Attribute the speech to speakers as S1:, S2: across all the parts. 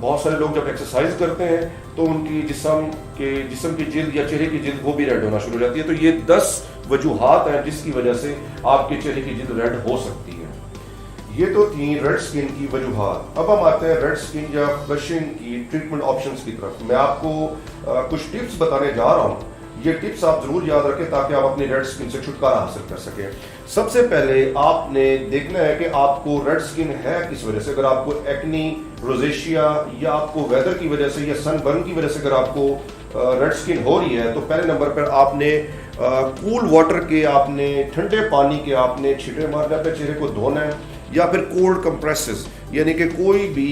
S1: بہت سارے لوگ جب ایکسرسائز کرتے ہیں تو ان کی جسم کی جلد یا چہرے کی جلد وہ بھی ریڈ ہونا شروع ہو جاتی ہے. تو یہ 10 وجوہات ہیں جس کی وجہ سے آپ کے چہرے کی جلد ریڈ ہو سکتی ہے. یہ تو تھیں ریڈ سکن کی وجوہات. اب ہم آتے ہیں ریڈ سکن یا فلشنگ کی ٹریٹمنٹ آپشنز کی طرف. میں آپ کو کچھ ٹپس بتانے جا رہا ہوں. یہ ٹپس آپ ضرور یاد رکھیں تاکہ آپ اپنی ریڈ سکن سے چھٹکارا حاصل کر سکیں. سب سے پہلے آپ نے دیکھنا ہے کہ آپ کو ریڈ سکن ہے کس وجہ سے. اگر آپ کو ایکنی، روزیشیا یا آپ کو ویدر کی وجہ سے یا سن برن کی وجہ سے اگر آپ کو ریڈ سکن ہو رہی ہے تو پہلے نمبر پر آپ نے کول واٹر کے، آپ نے ٹھنڈے پانی کے آپ نے چھینٹے مارنا ہے، چہرے کو دھونا ہے، یا پھر کولڈ کمپریسز یعنی کہ کوئی بھی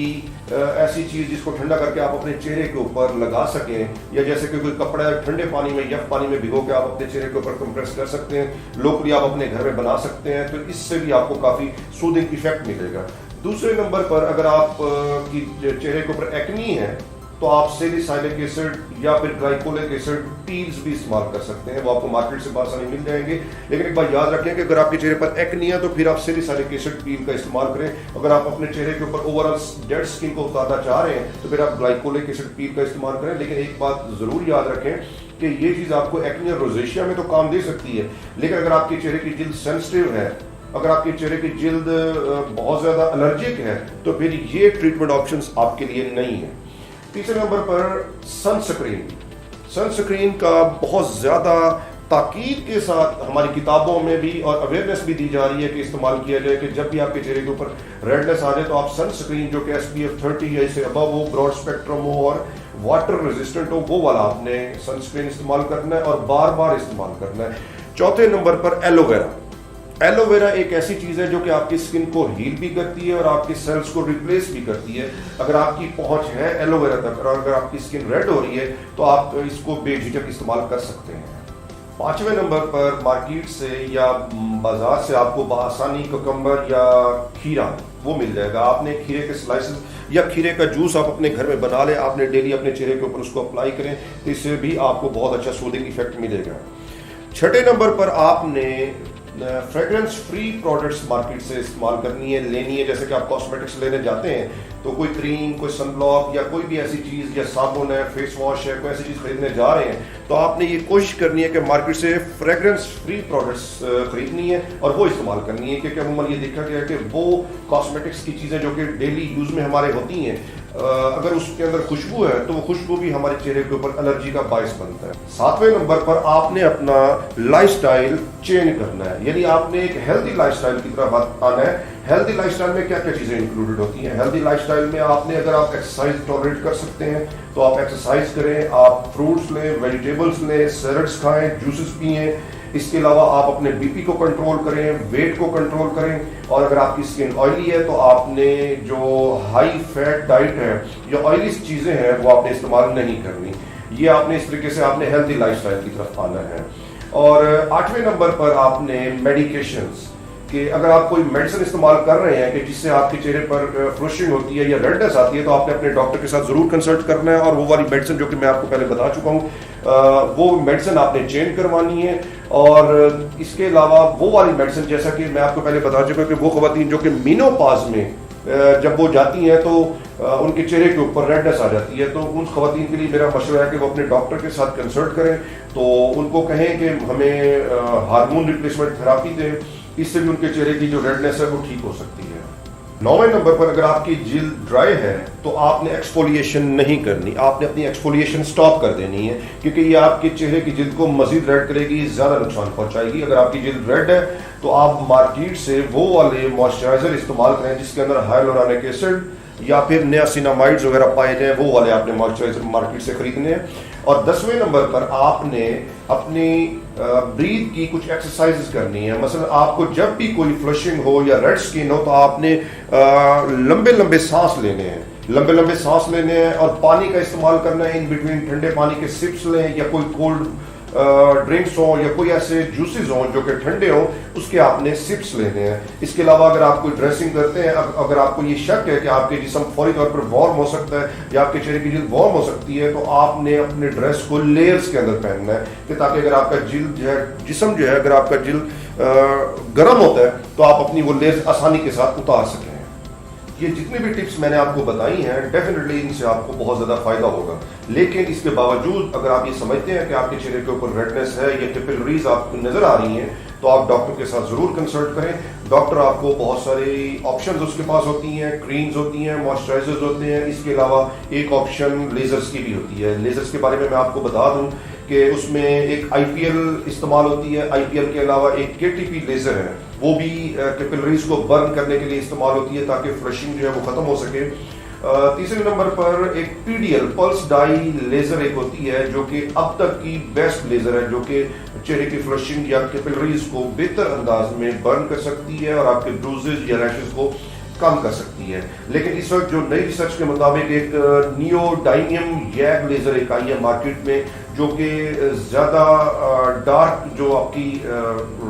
S1: ایسی چیز جس کو ٹھنڈا کر کے آپ اپنے چہرے کے اوپر لگا سکیں، یا جیسے کہ کوئی کپڑا ٹھنڈے پانی میں یا پانی میں بھگو کے آپ اپنے چہرے کے اوپر کمپریس کر سکتے ہیں. لوکلی آپ اپنے گھر میں بنا سکتے ہیں، تو اس سے بھی آپ کو کافی سودنگ ایفیکٹ ملے گا. دوسرے نمبر پر اگر آپ کی چہرے کے اوپر ایکنی ہے تو آپ سیلیسائلک ایسڈ یا پھر گلائکولک ایسڈ پیلز بھی استعمال کر سکتے ہیں. وہ آپ کو مارکیٹ سے بآسانی مل جائیں گے. لیکن ایک بات یاد رکھیں کہ اگر آپ کے چہرے پر ایکنی ہے تو پھر آپ سیلیسائلک ایسڈ پیل کا استعمال کریں. اگر آپ اپنے چہرے کے اوپر اوور آل ڈیڈ اسکن کو اتارنا چاہ رہے ہیں تو پھر آپ گلائکولک ایسڈ پیل کا استعمال کریں. لیکن ایک بات ضرور یاد رکھیں کہ یہ چیز آپ کو ایکنی اور روزیشیا میں تو کام دے سکتی ہے، لیکن اگر آپ کے چہرے کی جلد سینسٹیو ہے، اگر آپ کے چہرے کی جلد بہت زیادہ الرجک ہے تو پھر یہ ٹریٹمنٹ آپشنز آپ کے لیے نہیں ہیں. تیسرے نمبر پر سن سکرین. سن سکرین کا بہت زیادہ تاکید کے ساتھ ہماری کتابوں میں بھی اور اویئرنیس بھی دی جا رہی ہے کہ استعمال کیا جائے کہ جب بھی آپ کے چہرے کے اوپر ریڈنس آ جائے تو آپ سن سکرین جو کہ SPF 30 یا اس سے ابو ہو، براڈ اسپیکٹرم ہو اور واٹر ریزسٹنٹ ہو، وہ والا آپ نے سن سکرین استعمال کرنا ہے اور بار بار استعمال کرنا ہے. چوتھے نمبر پر ایلو ویرا. ایلو ویرا ایک ایسی چیز ہے جو کہ آپ کی اسکن کو ہیل بھی کرتی ہے اور آپ کی سیلز کو ریپلیس بھی کرتی ہے. اگر آپ کی پہنچ ہے ایلو ویرا تک اور اگر آپ کی اسکن ریڈ ہو رہی ہے تو آپ اس کو بے جھجک استعمال کر سکتے ہیں. پانچویں نمبر پر مارکیٹ سے یا بازار سے آپ کو بآسانی ککمبر یا کھیرا وہ مل جائے گا. آپ نے کھیرے کے سلائسز یا کھیرے کا جوس آپ اپنے گھر میں بنا لیں، آپ نے ڈیلی اپنے چہرے کے اوپر اس کو اپلائی کریں تو اس سے بھی آپ کو بہت اچھا سودنگ ایفیکٹ ملے گا. چھٹے نمبر پر آپ نے فریگرنس فری پروڈکٹس مارکیٹ سے استعمال کرنی ہے، لینی ہے. جیسے کہ آپ کاسمیٹکس لینے جاتے ہیں تو کوئی کریم، کوئی سن بلاک یا کوئی بھی ایسی چیز یا صابن ہے، فیس واش ہے، کوئی ایسی چیز خریدنے جا رہے ہیں تو آپ نے یہ کوشش کرنی ہے کہ مارکیٹ سے فریگرنس فری پروڈکٹس خریدنی ہے اور وہ استعمال کرنی ہے. کیونکہ عموماً یہ دیکھا گیا ہے کہ وہ کاسمیٹکس کی چیزیں جو کہ ڈیلی یوز میں ہمارے ہوتی ہیں، اگر اس کے اندر خوشبو ہے تو وہ خوشبو بھی ہمارے چہرے کے اوپر الرجی کا باعث بنتا ہے. ساتویں نمبر پر آپ نے اپنا لائف سٹائل چینج کرنا ہے، یعنی آپ نے ایک ہیلدی لائف سٹائل کی طرف آنا ہے. ہیلدی لائف سٹائل میں کیا کیا چیزیں انکلوڈڈ ہوتی ہیں؟ ہیلدی لائف سٹائل میں آپ نے اگر آپ ایکسرسائز ٹالریٹ کر سکتے ہیں تو آپ ایکسرسائز کریں، آپ فروٹس لیں، ویجیٹیبلس لیں، سیلڈس کھائیں، جوسز پئیں. اس کے علاوہ آپ اپنے بی پی کو کنٹرول کریں، ویٹ کو کنٹرول کریں. اور اگر آپ کی اسکن آئلی ہے تو آپ نے جو ہائی فیٹ ڈائٹ ہے یا آئلی چیزیں ہیں وہ آپ نے استعمال نہیں کرنی. یہ آپ نے اس طریقے سے آپ نے ہیلدی لائف سٹائل کی طرف آنا ہے. اور آٹھویں نمبر پر آپ نے میڈیکیشنز، کہ اگر آپ کوئی میڈیسن استعمال کر رہے ہیں کہ جس سے آپ کے چہرے پر فلشنگ ہوتی ہے یا ریڈنس آتی ہے تو آپ نے اپنے ڈاکٹر کے ساتھ ضرور کنسلٹ کرنا ہے اور وہ والی میڈیسن جو کہ میں آپ کو پہلے بتا چکا ہوں وہ میڈیسن آپ نے چینج کروانی ہے. اور اس کے علاوہ وہ والی میڈیسن جیسا کہ میں آپ کو پہلے بتا چکا کہ وہ خواتین جو کہ مینوپاز میں جب وہ جاتی ہیں تو ان کے چہرے کے اوپر ریڈنس آ جاتی ہے تو ان خواتین کے لیے میرا مشورہ ہے کہ وہ اپنے ڈاکٹر کے ساتھ کنسلٹ کریں. تو ان کو کہیں کہ ہمیں ہارمون ریپلیسمنٹ تھراپی دیں، اس سے بھی ان کے چہرے کی جو ریڈنس ہے وہ ٹھیک ہو سکتی ہے. 9ویں نمبر پر اگر آپ کی جلد ڈرائی ہے تو آپ نے ایکسفولیشن نہیں کرنی، آپ نے اپنی ایکسفولیشن سٹاپ کر دینی ہے کیونکہ یہ آپ کے چہرے کی جلد کو مزید ریڈ کرے گی، زیادہ نقصان پہنچائے گی. اگر آپ کی جلد ریڈ ہے تو آپ مارکیٹ سے وہ والے موئسچرائزر استعمال کریں جس کے اندر ہائلورونک ایسڈ یا پھر نیاسینامائڈز وغیرہ پائے جائیں، وہ والے آپ نے موئسچرائزر مارکیٹ سے خریدنے ہیں. اور 10ویں نمبر پر آپ نے اپنی بریتھ کی کچھ ایکسرسائز کرنی ہے. مثلا آپ کو جب بھی کوئی فلشنگ ہو یا ریڈ سکن ہو تو آپ نے لمبے لمبے سانس لینے ہیں، لمبے لمبے سانس لینے ہیں اور پانی کا استعمال کرنا ہے. ان بٹوین ٹھنڈے پانی کے سپس لیں یا کوئی کولڈ ڈرنکس ہوں یا کوئی ایسے جوسز ہوں جو کہ ٹھنڈے ہوں، اس کے آپ نے سپس لینے ہیں. اس کے علاوہ اگر آپ کوئی ڈریسنگ کرتے ہیں، اگر آپ کو یہ شک ہے کہ آپ کے جسم فوری طور پر وارم ہو سکتا ہے یا آپ کے چہرے کی جلد وارم ہو سکتی ہے تو آپ نے اپنے ڈریس کو لیئرز کے اندر پہننا ہے کہ تاکہ اگر آپ کا جلد جو ہے جسم جو ہے اگر آپ کا جلد گرم ہوتا ہے تو آپ اپنی وہ لیئرز آسانی کے ساتھ اتار سکیں. یہ جتنی بھی ٹپس میں نے آپ کو بتائی ہیں ڈیفینیٹلی ان سے آپ کو بہت زیادہ فائدہ ہوگا، لیکن اس کے باوجود اگر آپ یہ سمجھتے ہیں کہ آپ کے چہرے کے اوپر ریڈنس ہے یا کیپلریز آپ کو نظر آ رہی ہیں تو آپ ڈاکٹر کے ساتھ ضرور کنسلٹ کریں. ڈاکٹر آپ کو بہت ساری آپشنز اس کے پاس ہوتی ہیں، کریمز ہوتی ہیں، موئسچرائزرز ہوتے ہیں. اس کے علاوہ ایک آپشن لیزرز کی بھی ہوتی ہے. لیزرز کے بارے میں آپ کو بتا دوں کہ اس میں ایک آئی پی ایل استعمال ہوتی ہے. آئی پی ایل کے علاوہ ایک کے ٹی پی لیزر ہے، وہ بھی کیپلریز کو برن کرنے کے لیے استعمال ہوتی ہے تاکہ فلشنگ جو ہے وہ ختم ہو سکے. تیسرے نمبر پر ایک پی ڈی ایل پلس ڈائی لیزر ایک ہوتی ہے جو کہ اب تک کی بیسٹ لیزر ہے، جو کہ چہرے کی فلشنگ یا کیپلریز کو بہتر انداز میں برن کر سکتی ہے اور آپ کے بروزز یا ریشز کو کم کر سکتی ہے. لیکن اس وقت جو نئی ریسرچ کے مطابق ایک نیو ڈائنیم یگ لیزر ایک آئی ہے مارکیٹ میں، جو کہ زیادہ ڈارک جو آپ کی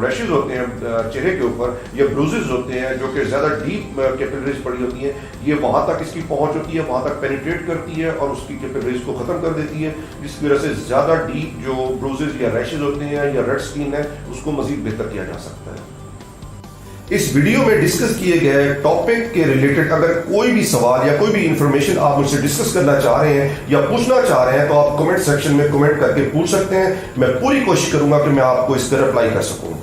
S1: ریشز ہوتے ہیں چہرے کے اوپر یا بروزز ہوتے ہیں جو کہ زیادہ ڈیپ کیپلریز پڑی ہوتی ہیں، یہ وہاں تک اس کی پہنچ ہوتی ہے، وہاں تک پینیٹریٹ کرتی ہے اور اس کی کیپلریز کو ختم کر دیتی ہے، جس کی وجہ سے زیادہ ڈیپ جو بروزز یا ریشز ہوتے ہیں یا ریڈ اسکن ہے اس کو مزید بہتر کیا جا سکتا ہے. اس ویڈیو میں ڈسکس کیے گئے ٹاپک کے ریلیٹڈ اگر کوئی بھی سوال یا کوئی بھی انفارمیشن آپ مجھ سے ڈسکس کرنا چاہ رہے ہیں یا پوچھنا چاہ رہے ہیں تو آپ کمنٹ سیکشن میں کمنٹ کر کے پوچھ سکتے ہیں. میں پوری کوشش کروں گا کہ میں آپ کو اس کا رپلائی کر سکوں.